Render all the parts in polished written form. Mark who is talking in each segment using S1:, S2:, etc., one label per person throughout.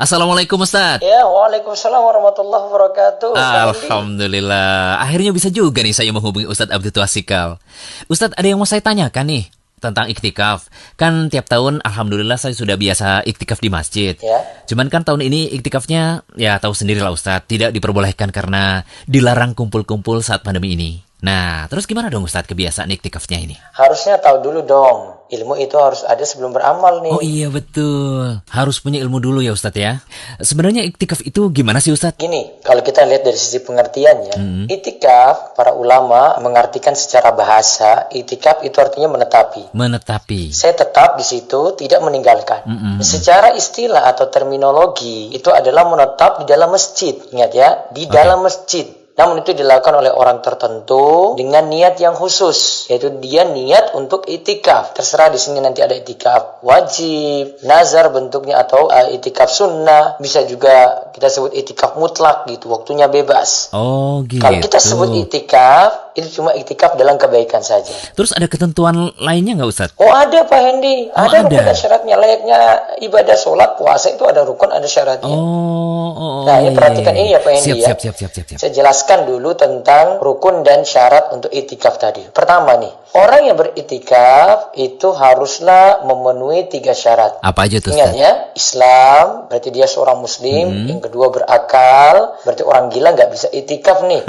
S1: Assalamualaikum Ustaz.
S2: Ya, waalaikumsalam warahmatullahi wabarakatuh.
S1: Alhamdulillah. Akhirnya bisa juga nih saya menghubungi Ustadz Abdul Twasikal. Ustadz, ada yang mau saya tanyakan nih tentang iktikaf. Kan tiap tahun Alhamdulillah saya sudah biasa iktikaf di masjid.
S2: Ya.
S1: Cuman kan tahun ini iktikafnya ya tahu sendirilah Ustadz, tidak diperbolehkan karena dilarang kumpul-kumpul saat pandemi ini. Nah, terus gimana dong Ustadz kebiasaan iktikafnya ini?
S2: Harusnya tahu dulu dong. Ilmu itu harus ada sebelum beramal nih.
S1: Oh iya betul. Harus punya ilmu dulu ya Ustadz ya. Sebenarnya iktikaf itu gimana sih Ustadz?
S2: Gini, kalau kita lihat dari sisi pengertiannya, iktikaf, para ulama mengartikan secara bahasa, iktikaf itu artinya menetapi.
S1: Menetapi.
S2: Saya tetap di situ, tidak meninggalkan. Secara istilah atau terminologi, itu adalah menetap di dalam masjid. Ingat ya, di dalam masjid. Namun itu dilakukan oleh orang tertentu dengan niat yang khusus, yaitu dia niat untuk itikaf. Terserah di sini nanti ada itikaf wajib, nazar bentuknya atau itikaf sunnah, bisa juga kita sebut itikaf mutlak gitu, waktunya bebas.
S1: Oh gitu.
S2: Kalau kita sebut itikaf, itu cuma itikaf dalam kebaikan saja.
S1: Terus ada ketentuan lainnya nggak Ustadz?
S2: Oh ada Pak Hendi,
S1: Oh,
S2: ada
S1: ada.
S2: rukun dan syaratnya. Layaknya ibadah sholat, puasa itu ada rukun, ada syaratnya. Nah, ini perhatikan ini ya Pak Hendi ya.
S1: Siap.
S2: Saya jelaskan dulu tentang rukun dan syarat untuk itikaf tadi. Pertama nih, orang yang beritikaf itu haruslah memenuhi 3 syarat.
S1: Apa aja tuh
S2: Ingat
S1: Ustadz?
S2: ya, Islam, berarti dia seorang muslim. Yang kedua berakal, berarti orang gila nggak bisa itikaf nih.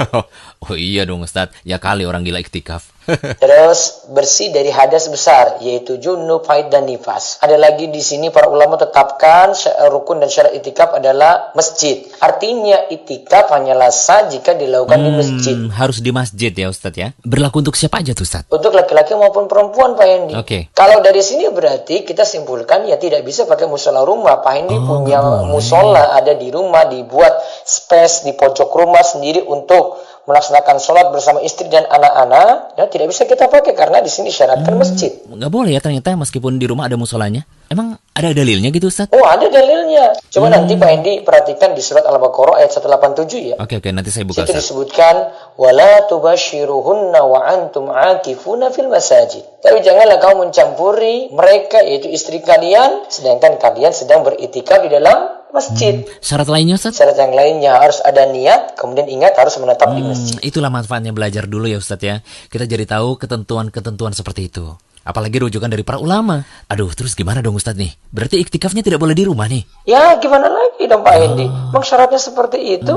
S1: Oh iya dong Ustadz, ya kali orang gila iktikaf.
S2: Terus bersih dari hadas besar, yaitu junub, haid dan nifas. Ada lagi di sini para ulama tetapkan rukun dan syarat itikaf adalah masjid. Artinya itikaf hanyalah sah jika dilakukan di masjid.
S1: Harus di masjid ya Ustadz ya. Berlaku untuk siapa aja tuh Ustadz?
S2: Untuk laki-laki maupun perempuan Pak Hendi.
S1: Oke.
S2: Kalau dari sini berarti kita simpulkan ya tidak bisa pakai musola rumah. Pak Hendi punya musola ada di rumah, dibuat space di pojok rumah sendiri untuk melaksanakan sholat bersama istri dan anak-anak, ya tidak bisa kita pakai karena di sini syaratkan masjid.
S1: Nggak boleh ya ternyata meskipun di rumah ada musolanya. Emang ada dalilnya gitu Ustadz?
S2: Oh ada dalilnya. Coba nanti Pak Hendi perhatikan di surat Al-Baqarah ayat 187 ya.
S1: Oke, nanti saya buka
S2: Situ
S1: Ustadz.
S2: disebutkan wala tubashiruhunna wa antum aakifuna fil masajid. Tapi janganlah kamu mencampuri mereka yaitu istri kalian sedangkan kalian sedang beritikaf di dalam masjid.
S1: Syarat lainnya Ustadz?
S2: Syarat yang lainnya harus ada niat, kemudian ingat harus menetap di masjid.
S1: Itulah manfaatnya belajar dulu ya Ustadz ya. Kita jadi tahu ketentuan-ketentuan seperti itu. Apalagi rujukan dari para ulama. Aduh, terus gimana dong Ustadz nih? Berarti iktikafnya tidak boleh di rumah nih?
S2: Ya gimana lagi dong Pak Hendi? Memang syaratnya seperti itu.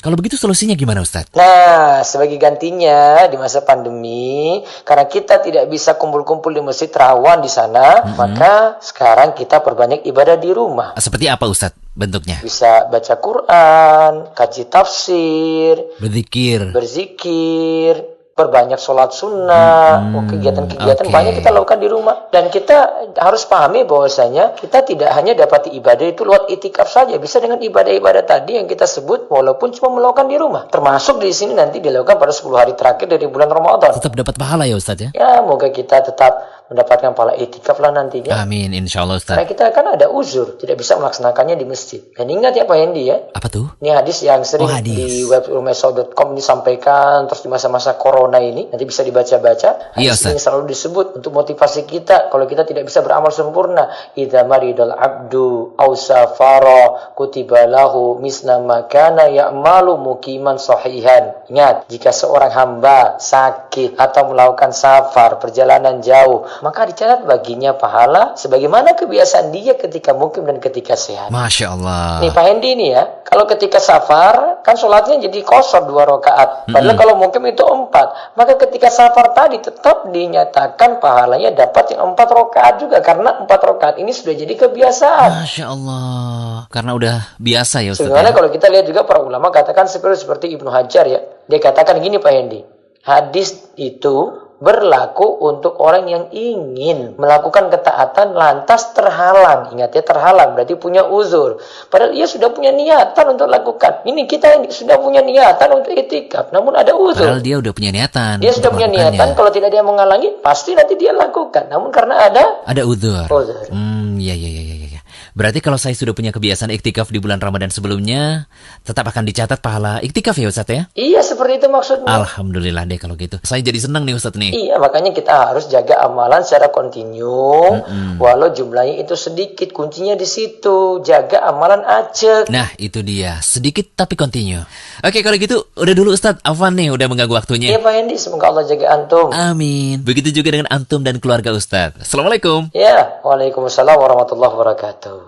S1: Kalau begitu solusinya gimana Ustadz?
S2: Nah, sebagai gantinya di masa pandemi, karena kita tidak bisa kumpul-kumpul di masjid rawan di sana, maka sekarang kita perbanyak ibadah di rumah.
S1: Seperti apa Ustadz bentuknya?
S2: Bisa baca Quran, kaji tafsir,
S1: Berzikir.
S2: berzikir, perbanyak sholat sunnah, kegiatan-kegiatan
S1: oke.
S2: banyak kita lakukan di rumah. Dan kita harus pahami bahwasanya kita tidak hanya dapati ibadah itu lewat itikaf saja, bisa dengan ibadah-ibadah tadi yang kita sebut walaupun cuma melakukan di rumah. Termasuk di sini nanti dilakukan pada 10 hari terakhir dari bulan Ramadan.
S1: Tetap dapat pahala ya Ustadz ya?
S2: Ya, moga kita tetap mendapatkan pahala itikaf lah nantinya.
S1: Amin, insya Allah
S2: Karena
S1: Ustadz.
S2: kita kan ada uzur, tidak bisa melaksanakannya di masjid. Dan ingat ya Pak Hendi ya,
S1: Apa tuh?
S2: ini hadis yang sering
S1: hadis.
S2: di web rumesau.com disampaikan, terus di masa-masa corona ini, nanti bisa dibaca-baca.
S1: Iya,
S2: Hadis ini
S1: Ustaz.
S2: selalu disebut untuk motivasi kita, kalau kita tidak bisa beramal sempurna. Idza maridal abdu aw safara kutiba lahu misla ma kana ya'malu muqiman sahihan. Ingat, jika seorang hamba sakit atau melakukan safar, perjalanan jauh, maka dicatat baginya pahala sebagaimana kebiasaan dia ketika mukim dan ketika sehat.
S1: Masya Allah.
S2: Nih Pak Hendi nih ya, kalau ketika safar kan sholatnya jadi qashar 2 rakaat. Padahal kalau mukim itu 4. Maka ketika safar tadi tetap dinyatakan pahalanya dapat yang 4 rakaat juga karena 4 rakaat ini sudah jadi kebiasaan.
S1: Masya Allah. Karena udah biasa ya Ustadz
S2: Sebenarnya
S1: ya?
S2: kalau kita lihat juga para ulama katakan seperti Ibnu Hajar ya. Dia katakan gini Pak Hendi. Hadis itu berlaku untuk orang yang ingin melakukan ketaatan lantas terhalang. Ingat ya, terhalang berarti punya uzur. Padahal ia sudah punya niatan untuk lakukan. Ini kita yang sudah punya niatan untuk itikaf, namun ada uzur.
S1: Padahal dia udah punya niatan.
S2: Dia sudah
S1: untuk
S2: punya
S1: melakukannya.
S2: niatan, kalau tidak dia menghalangi, pasti nanti dia lakukan. Namun karena ada
S1: Ada uzur.
S2: uzur.
S1: Iya. Berarti kalau saya sudah punya kebiasaan iktikaf di bulan Ramadan sebelumnya, tetap akan dicatat pahala iktikaf ya Ustadz ya?
S2: Iya, seperti itu maksudnya.
S1: Alhamdulillah deh kalau gitu. Saya jadi senang nih Ustadz nih.
S2: Iya, makanya kita harus jaga amalan secara kontinu, walau jumlahnya itu sedikit. Kuncinya di situ, jaga amalan aja.
S1: Nah, itu dia. Sedikit tapi continue. Oke, kalau gitu udah dulu Ustadz. Afwan nih udah mengganggu waktunya.
S2: Iya Pak Hendi, semoga Allah jaga antum.
S1: Amin. Begitu juga dengan antum dan keluarga Ustadz. Assalamualaikum.
S2: Ya, waalaikumsalam warahmatullahi wabarakatuh.